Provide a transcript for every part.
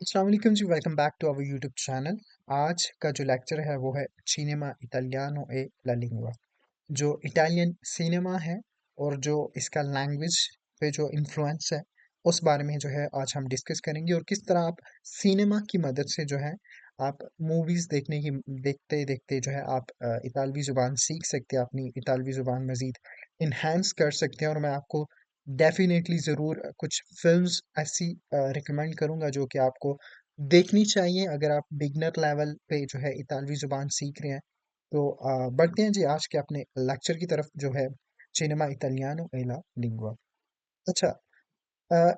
अस्सलाम वालेकुम जी, welcome back to our YouTube channel. आज का जो लेक्चर है वो है सिनेमा इटालियानो ए ला लिंगua। जो इटालियन सिनेमा है और जो इसका लैंग्वेज पे जो इन्फ्लुएंस है उस बारे में जो है आज हम डिस्कस करेंगे और किस तरह आप सिनेमा की मदद से जो है आप मूवीज देखते देखते जो है आप इतालवी जुबान सीख सकते हैं, अपनी इतालवी जुबान मजीद इन्हेंस कर सकते हैं। और मैं आपको डेफिनेटली ज़रूर कुछ फिल्म्स ऐसी रिकमेंड करूंगा जो कि आपको देखनी चाहिए अगर आप बिगनर लेवल पे जो है इतालवी जुबान सीख रहे हैं। तो बढ़ते हैं जी आज के अपने लेक्चर की तरफ जो है cinema Italiano e la lingua। अच्छा,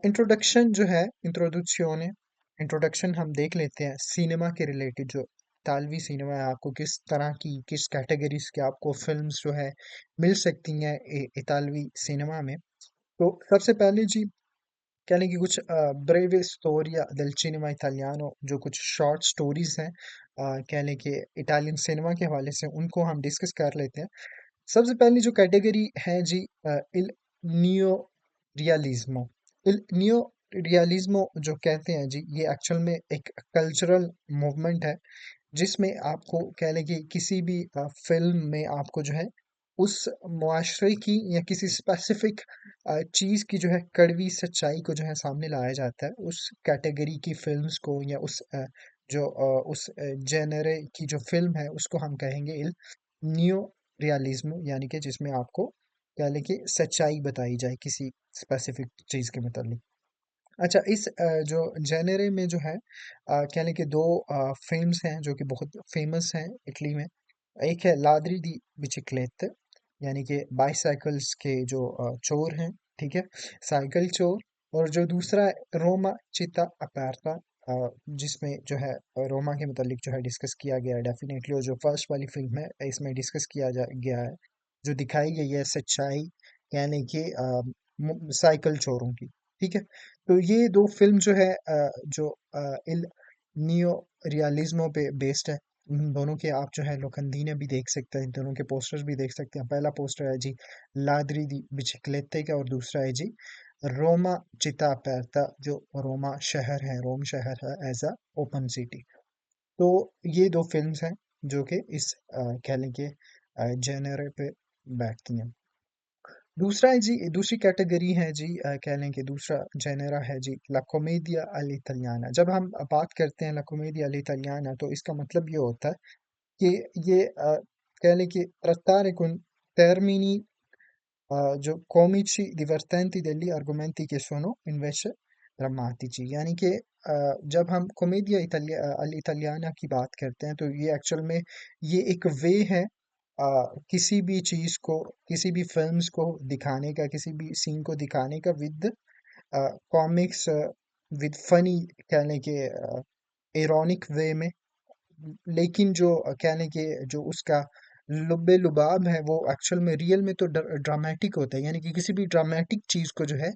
इंट्रोडक्शन जो है इंट्रोडक्शियोने इंट्रोडक्शन हम देख लेते हैं सिनेमा के रिलेटेड। जो इतालवी सिनेमा है आपको किस तरह की किस कैटेगरीज के आपको फिल्म्स जो है मिल सकती हैं इतालवी सिनेमा में। तो सबसे पहले जी कह लें कि कुछ ब्रेवे स्टोरिया del cinema italiano जो कुछ शॉर्ट स्टोरीज हैं, कह लें कि इटालियन सिनेमा के हवाले से उनको हम डिस्कस कर लेते हैं। सबसे पहली जो कैटेगरी है जी इल नियो रियलिज्मो। इल नियो रियलिज्मो जो कहते हैं जी ये एक्चुअल में एक कल्चरल मूवमेंट है जिसमें आपको कह लें कि किसी भी फिल्म में आपको जो है उस मुआशरे की या किसी स्पेसिफिक चीज़ की जो है कड़वी सच्चाई को जो है सामने लाया जाता है। उस कैटेगरी की फिल्म्स को या उस जेनरे की जो फिल्म है उसको हम कहेंगे इल नियो रियलिज्म, यानी कि जिसमें आपको कह लें कि सच्चाई बताई जाए किसी स्पेसिफिक चीज़ के मतलब। अच्छा, इस जो जेनरे में जो है कह लें कि दो फिल्म्स हैं जो कि बहुत फेमस हैं इटली में। एक है लाद्री दी बिचिक्लेट, यानी कि बाईसाइकिल्स के जो चोर हैं, ठीक है, साइकिल चोर। और जो दूसरा है रोमा चित्ता अपर्ता, जिसमें जो है रोमा के मुतालिक जो है डिस्कस किया गया है डेफिनेटली। और जो फर्स्ट वाली फिल्म है इसमें डिस्कस गया है, जो दिखाई गई है सच्चाई यानी कि साइकिल चोरों की। ठीक है, तो ये दो फिल्म जो है जो इल नियो रियलिज्मो पे बेस्ड है। इन दोनों के आप जो है लोकंदीने भी देख सकते हैं, इन दोनों के पोस्टर्स भी देख सकते हैं। पहला पोस्टर है जी लाद्री दी बिचिक्लेटे का और दूसरा है जी रोमा चिता अपर्ता, जो रोमा शहर है, रोम शहर है एज अ ओपन सिटी। तो ये दो फिल्म्स हैं जो कि इस कह लें कि जेनर पे बैठती हैं। दूसरा है जी दूसरी कैटेगरी है जी कह लें कि दूसरा जेनेरा है जी ला कॉमेडिया all'italiana। जब हम बात करते हैं ला कॉमेडिया all'italiana तो इसका मतलब ये होता है कि ये कह लें कि trattare con termini comici divertenti degli argomenti che sono invece drammatici। यानी कि जब हम कॉमेडिया all'italiana की बात करते हैं तो ये एक्चुअल में ये एक वे है किसी भी चीज को, किसी भी फिल्म्स को दिखाने का, किसी भी सीन को दिखाने का विद कॉमिक्स, विद फनी, कह लें कि इरोनिक वे में। लेकिन जो कह लें कि जो उसका लुब्बे लुबाब है वो एक्चुअल में रियल में तो ड्रामेटिक होता है। यानी कि किसी भी ड्रामेटिक चीज को जो है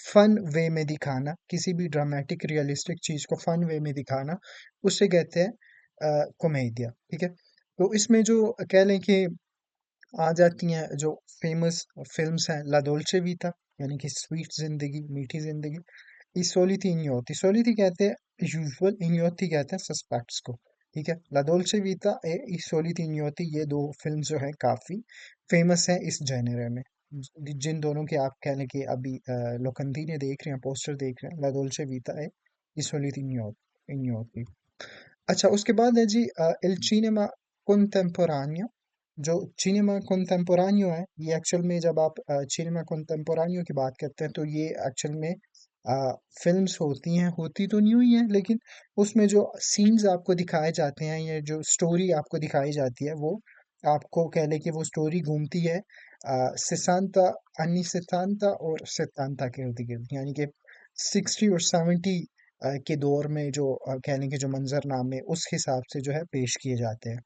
फन वे में दिखाना, किसी भी ड्रामेटिक रियलिस्टिक चीज को फन वे में दिखाना, उसे कहते हैं कॉमेडिया। ठीक है, तो इसमें जो कह लें कि आ जाती हैं जो फेमस फिल्म्स हैं ला डोल्चे वीटा, यानी कि स्वीट जिंदगी, मीठी जिंदगी। ई सोलिती इग्नोती, सोलिती कहते हैं यूजुअल, इग्नोती कहते हैं सस्पेक्ट्स को। ठीक है, ला डोल्चे वीटा ए ई सोलिती इग्नोती, ये दो फिल्म जो है काफी फेमस है इस जेनरे में। जिन दोनों के आप कह लें कि अभी लोकंदीने देख रहे हैं, पोस्टर देख रहे हैं, ला डोल्चे वीटा ए ई सोलिती इग्नोती। अच्छा, उसके बाद है जी इल सिनेमा contemporaneo। जो सिनेमा contemporaneo है ये एक्चुअल में जब आप सिनेमा contemporaneo की बात करते हैं तो ये एक्चुअल में फिल्म्स होती हैं, होती तो नहीं हुई हैं लेकिन उसमें जो सीन्स आपको दिखाए जाते हैं या जो स्टोरी आपको दिखाई जाती है वो आपको कह लें कि वो स्टोरी घूमती है 60 अन्नी 70 और 70 के इर्द गिर्द, यानी कि 60 और 70 के दौर में जो कह लें कि जो मंजरनामे उस हिसाब से जो है पेश किए जाते हैं।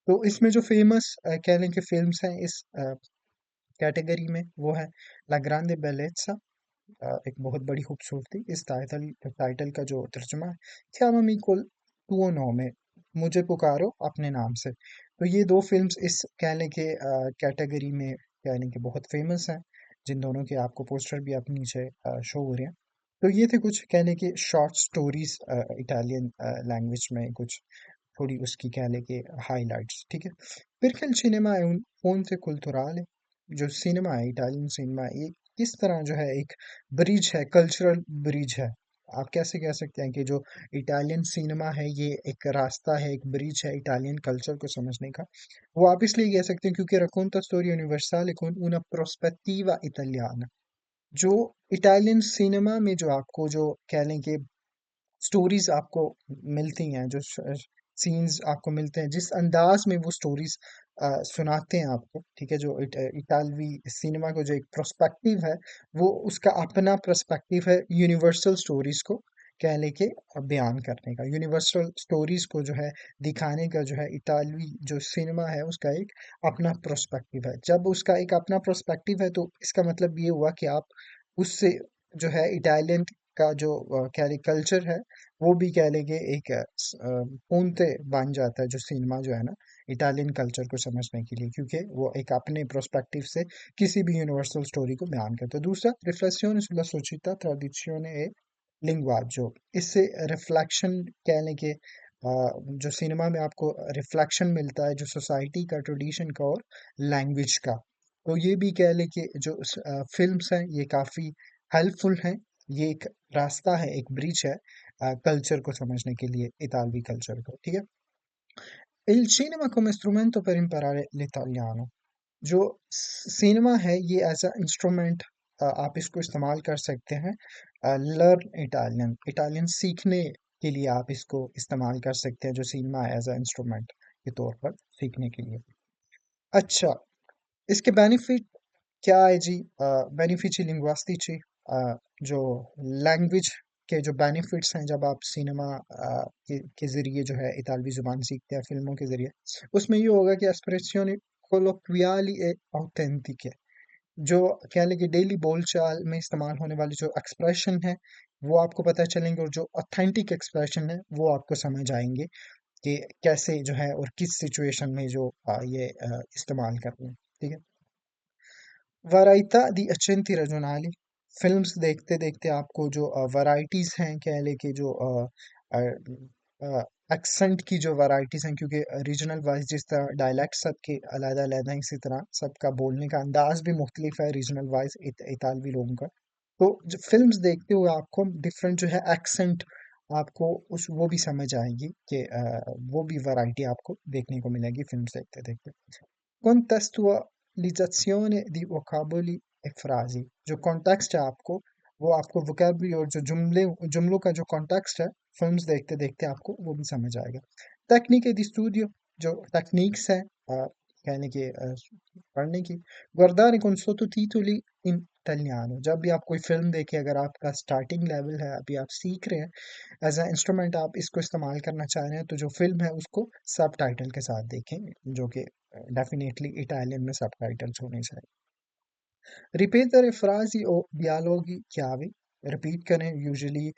तो इसमें जो फेमस कह लें कि फिल्म्स हैं इस कैटेगरी में वो है ला ग्रांडे बेलेज़्ज़ा, एक बहुत बड़ी खूबसूरती। इस टाइटल टाइटल का जो तर्जुमा है chiamami col tuo nome, मुझे पुकारो अपने नाम से। तो ये दो फिल्म्स इस कह लें कि कैटेगरी में कह लें कि बहुत फेमस हैं, जिन दोनों के आपको पोस्टर भी आप नीचे शो हो रहे हैं। तो ये थे कुछ कहने के शॉर्ट स्टोरीज इटालियन लैंग्वेज में, कुछ थोड़ी उसकी कह लें हाइलाइट्स, ठीक है। perché il cinema è un ponte culturale, जो सिनेमा है, इटालियन सिनेमा, ये किस तरह जो है एक ब्रिज है, कल्चरल ब्रिज है। आप कैसे कह सकते हैं कि जो इटालियन सिनेमा है ये एक रास्ता है, एक ब्रिज है इटालियन कल्चर को समझने का। वो आप इसलिए कह सकते हैं क्योंकि racconta storia universale con una prospettiva italiana। जो इटालियन सिनेमा में जो आपको जो कह लें कि स्टोरीज आपको मिलती हैं, जो सीन्स आपको मिलते हैं, जिस अंदाज में वो स्टोरीज सुनाते हैं आपको, ठीक है, जो इटालवी सिनेमा को जो एक प्रोस्पेक्टिव है, वो उसका अपना प्रोस्पेक्टिव है यूनिवर्सल स्टोरीज को कह लेके बयान करने का, यूनिवर्सल स्टोरीज को जो है दिखाने का, जो है इटालवी जो सिनेमा है उसका एक अपना प्रोस्पेक्टिव है। जब उसका एक अपना प्रोस्पेक्टिव है तो इसका मतलब ये हुआ कि आप उससे जो है इटालियन का जो कह लें कल्चर है, वो भी कह लेंगे एक पूनते बन जाता है, जो सिनेमा जो है ना इटालियन कल्चर को समझने के लिए, क्योंकि वो एक अपने प्रोस्पेक्टिव से किसी भी यूनिवर्सल स्टोरी को बयान करता है। दूसरा, रिफ्लेसिone sulla società, tradizione e linguaggio, इससे रिफ्लेक्शन कह लें कि जो सिनेमा में आपको रिफ्लेक्शन मिलता है, जो सोसाइटी का, ट्रेडिशन का और लैंग्वेज का। तो ये भी कह लें कि जो फिल्म्स हैं ये काफ़ी हेल्पफुल हैं। ये एक रास्ता है, एक ब्रिज है कल्चर को समझने के लिए, इतालवी कल्चर को, ठीक है। Il cinema come strumento per imparare l'italiano, जो सिनेमा है ये एज अ इंस्ट्रूमेंट आप इसको इस्तेमाल कर सकते हैं लर्न इटालियन, इटालियन सीखने के लिए आप इसको इस्तेमाल कर सकते हैं, जो सिनेमा है एज अ इंस्ट्रूमेंट के तौर पर सीखने के लिए। अच्छा, इसके बेनिफिट क्या है जी? बेनिफिci linguistici, जो लैंग्वेज के जो बेनिफिट्स हैं जब आप सिनेमा के ज़रिए जो है इतालवी ज़ुबान सीखते हैं फिल्मों के ज़रिए, उसमें ये होगा कि espressioni colloquiali e autentiche, जो कह लें कि डेली बोलचाल में इस्तेमाल होने वाली जो एक्सप्रेशन है वो आपको पता चलेंगे, और जो ऑथेंटिक एक्सप्रेशन है वो आपको समझ आएंगे कि कैसे जो है और किस सिचुएशन में जो ये इस्तेमाल करना है, ठीक है। वैरायता दी accenti regionali, फिल्म्स देखते देखते आपको जो वैरायटीज हैं कह लें कि जो एक्सेंट की जो वैरायटीज हैं, क्योंकि रीजनल वाइज जिस तरह डायलैक्ट सबके अलग अलग हैं, इसी तरह सबका बोलने का अंदाज भी मुख्तलिफ है रीजनल वाइज इतालवी लोगों का। तो जो फिल्म्स देखते हुए आपको डिफरेंट जो है एक्सेंट आपको उस वो भी समझ आएगी कि वो भी वैरायटी आपको देखने को मिलेगी फिल्म्स देखते देखते। Contestualizzazione di vocaboli e frasi, जो कॉन्टेक्स्ट है आपको, वो आपको वोकेबलरी और जो जुमलों का जो कॉन्टेक्स्ट है फिल्म्स देखते देखते आपको वो भी समझ आएगा। टेक्निक दी स्टूडियो, जो टेक्निक्स है कहने की पढ़ने की। guardare con sottotitoli in italiano, जब भी आप कोई फिल्म देखें, अगर आपका स्टार्टिंग लेवल है, अभी आप सीख रहे हैं एज अ इंस्ट्रूमेंट, आप इसको इस्तेमाल करना चाह रहे हैं, तो जो फिल्म है उसको सब टाइटल के साथ देखें, जो कि डेफिनेटली इटालियन में सबटाइटल्स होने चाहिए। रिपीटर फ्राजी और dialoghi chiave, रिपीट करें यूजुअली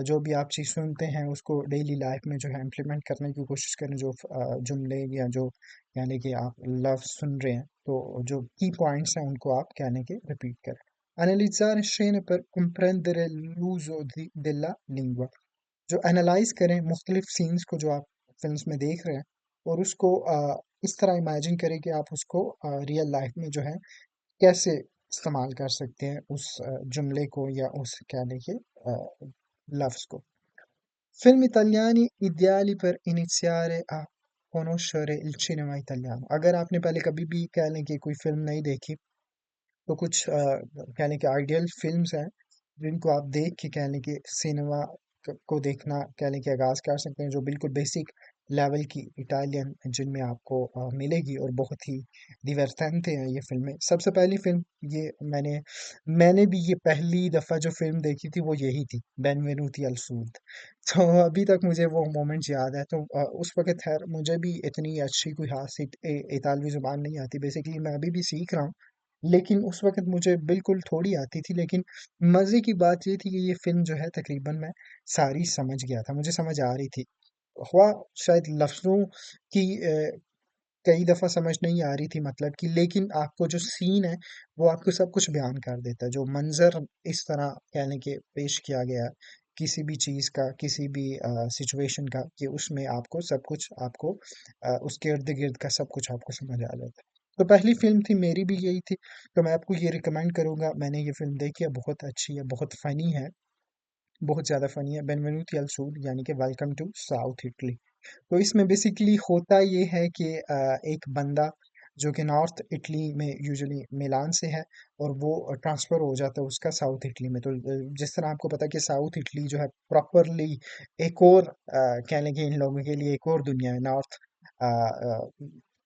जो भी आप चीज़ सुनते हैं उसको डेली लाइफ में जो है इम्प्लीमेंट करने की कोशिश करें, जो जुमले या जो यानी कि आप लफ्ज़ सुन रहे हैं, तो जो की पॉइंट्स हैं उनको आप कहने के रिपीट करें। Analizzare scene per comprendere l'uso della lingua, जो एनालाइज करें मुख्तलिफ सीन्स को जो आप फिल्म्स में देख रहे हैं, और उसको इस तरह इमेजिन करें कि आप उसको रियल लाइफ में जो है कैसे इस्तेमाल कर सकते हैं उस जुमले को या उस क्या देखिए लफ्ज़ को। Film italiani ideali per iniziare a conoscere il cinema italiano, अगर आपने पहले कभी भी कह लें कि कोई फिल्म नहीं देखी, तो कुछ कहने के आइडियल फिल्म्स हैं जिनको आप देख के कहने के सिनेमा को देखना कहने के आगाज़ कर सकते हैं, जो बिल्कुल बेसिक लेवल की इटालियन जिनमें आपको मिलेगी, और बहुत ही divertente हैं ये फिल्में। सबसे पहली फिल्म ये मैंने भी ये पहली दफ़ा जो फिल्म देखी थी वो यही थी, बेनवेनुती अल सूद। तो अभी तक मुझे वो मोमेंट्स याद है। तो उस वक़्त खैर मुझे भी इतनी अच्छी कोई ख़ास इतालवी ज़ुबान नहीं आती, बेसिकली मैं अभी भी सीख रहा हूँ। लेकिन उस वक़्त मुझे बिल्कुल थोड़ी आती थी, लेकिन मज़े की बात ये थी कि ये फ़िल्म जो है तकरीबन मैं सारी समझ गया था, मुझे समझ आ रही थी। हुआ शायद लफ्ज़ों की कई दफ़ा समझ नहीं आ रही थी मतलब की, लेकिन आपको जो सीन है वो आपको सब कुछ बयान कर देता है। जो मंज़र इस तरह यानी कि पेश किया गया है, किसी भी चीज़ का, किसी भी सिचुएशन का, कि उसमें आपको सब कुछ आपको उसके इर्द-गिर्द का सब कुछ आपको समझ आ जाता है। तो पहली फ़िल्म थी मेरी भी यही थी, तो मैं आपको ये रिकमेंड करूँगा। मैंने ये फ़िल्म देखी है, बहुत अच्छी है, बहुत फ़नी है, बहुत ज़्यादा फ़नी है। बेनवेनुti अल सूद यानी कि वेलकम टू साउथ इटली। तो इसमें बेसिकली होता ये है कि एक बंदा जो कि नॉर्थ इटली में यूजुअली मिलान से है, और वो ट्रांसफ़र हो जाता है उसका साउथ इटली में। तो जिस तरह आपको पता है कि साउथ इटली जो है प्रॉपरली एक और कह लें कि इन लोगों के लिए एक और दुनिया है नॉर्थ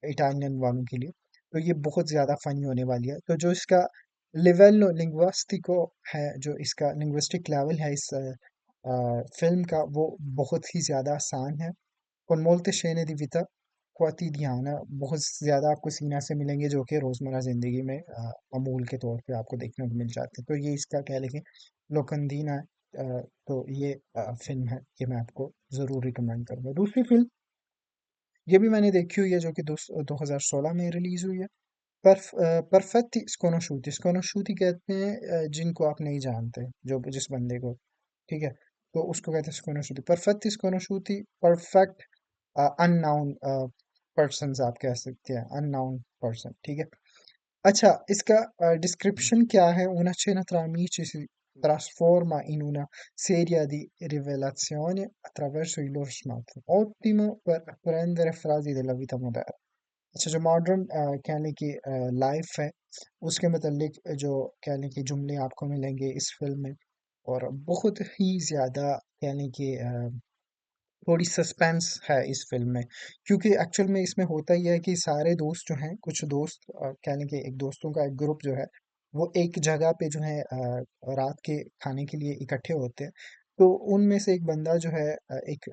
इटालियन वालों के लिए। तो ये बहुत ज़्यादा फ़नी होने वाली है। तो जो इसका लिवेल लिंग्विस्टिको है, जो इसका लिंग्विस्टिक लेवल है इस फ़िल्म का, वो बहुत ही ज़्यादा आसान है। Con molte scene di vita quotidiana, बहुत ज़्यादा आपको सीन ऐसे मिलेंगे जो कि रोज़मर्रा ज़िंदगी में मामूल के तौर पे आपको देखने को मिल जाते हैं। तो ये इसका कह लें कि लोकंदीना तो ये फ़िल्म है, ये मैं आपको ज़रूर रिकमेंड करूँगा। दूसरी फ़िल्म ये भी मैंने देखी हुई है, जो कि 2016 में रिलीज़ हुई है। परफेक्ट स्कोनोशूटी, स्कोनोशूटी कहते हैं जिनको आप नहीं जानते, जो जिस बंदे को, ठीक है, तो उसको कहते हैं स्कोनोशूटी। परफेक्ट स्कोनोशूटी, परफेक्ट अननाउन पर्सन आप कह सकते हैं, अननाउन पर्सन, ठीक है। अच्छा, इसका डिस्क्रिप्शन क्या है? Una cena tra amici si trasforma in una serie di rivelazioni attraverso i loro smartphone, ottimo per apprendere frasi della vita moderna। अच्छा, जो मॉडर्न कहने की लाइफ है, उसके मतलब जो कहने की जुमले आपको मिलेंगे इस फिल्म में, और बहुत ही ज़्यादा कहने की थोड़ी सस्पेंस है इस फिल्म में, क्योंकि एक्चुअल में इसमें होता ही है कि सारे दोस्त जो हैं, कुछ दोस्त कहने के एक दोस्तों का एक ग्रुप जो है, वो एक जगह पे जो है रात के खाने के लिए इकट्ठे होते हैं। तो उनमें से एक बंदा जो है एक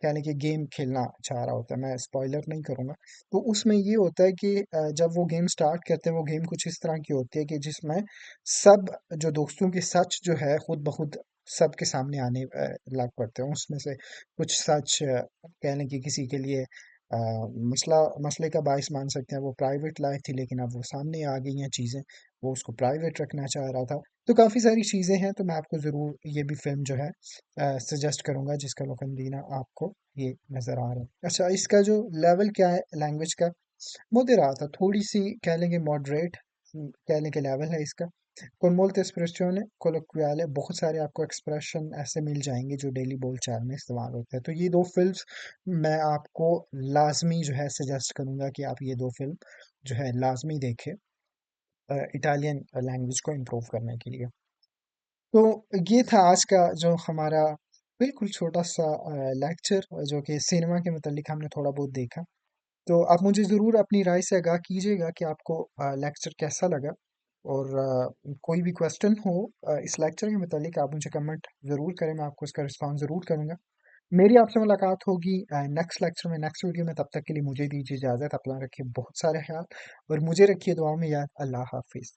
यानी कि गेम खेलना चाह रहा होता है, मैं स्पॉइलर नहीं करूँगा। तो उसमें ये होता है कि जब वो गेम स्टार्ट करते हैं, वो गेम कुछ इस तरह की होती है कि जिसमें सब जो दोस्तों के सच जो है खुद ब खुद सबके सामने आने लग पड़ते हैं। उसमें से कुछ सच कह लें कि किसी के लिए मसले का बायस मान सकते हैं, वो प्राइवेट लाइफ़ थी, लेकिन अब वो सामने आ गई हैं चीज़ें, वो उसको प्राइवेट रखना चाह रहा था। तो काफ़ी सारी चीज़ें हैं, तो मैं आपको ज़रूर ये भी फ़िल्म जो है सजेस्ट करूँगा, जिसका लुकंदीना आपको ये नज़र आ रहा है। अच्छा, इसका जो लेवल क्या है लैंग्वेज का, moderato, थोड़ी-सी कह लेंगे मॉडरेट कह लें कि लेवल है इसका। Con molte espressioni colloquiale, बहुत सारे आपको एक्सप्रेशन ऐसे मिल जाएँगे जो डेली बोलचाल में इस्तेमाल होते हैं। तो ये 2 फ़िल्म्स मैं आपको लाज़मी जो है सजेस्ट करूँगा कि आप ये 2 फ़िल्म जो है लाज़मी देखें इटालियन लैंग्वेज को इम्प्रूव करने के लिए। तो ये था आज का जो हमारा बिल्कुल छोटा-सा लेक्चर, जो कि सिनेमा के मुतालिक हमने थोड़ा बहुत देखा। तो आप मुझे ज़रूर अपनी राय से आगाह कीजिएगा कि आपको लेक्चर कैसा लगा, और कोई भी क्वेश्चन हो इस लेक्चर के मुतालिक आप मुझे कमेंट ज़रूर करें, मैं आपको इसका रिस्पॉन्स ज़रूर करूँगा। मेरी आपसे मुलाकात होगी नेक्स्ट लेक्चर में, नेक्स्ट वीडियो में। तब तक के लिए मुझे दीजिए इजाज़त। अपना रखिए बहुत सारा ख्याल, और मुझे रखिए दुआ में याद। अल्लाह हाफ़िज़।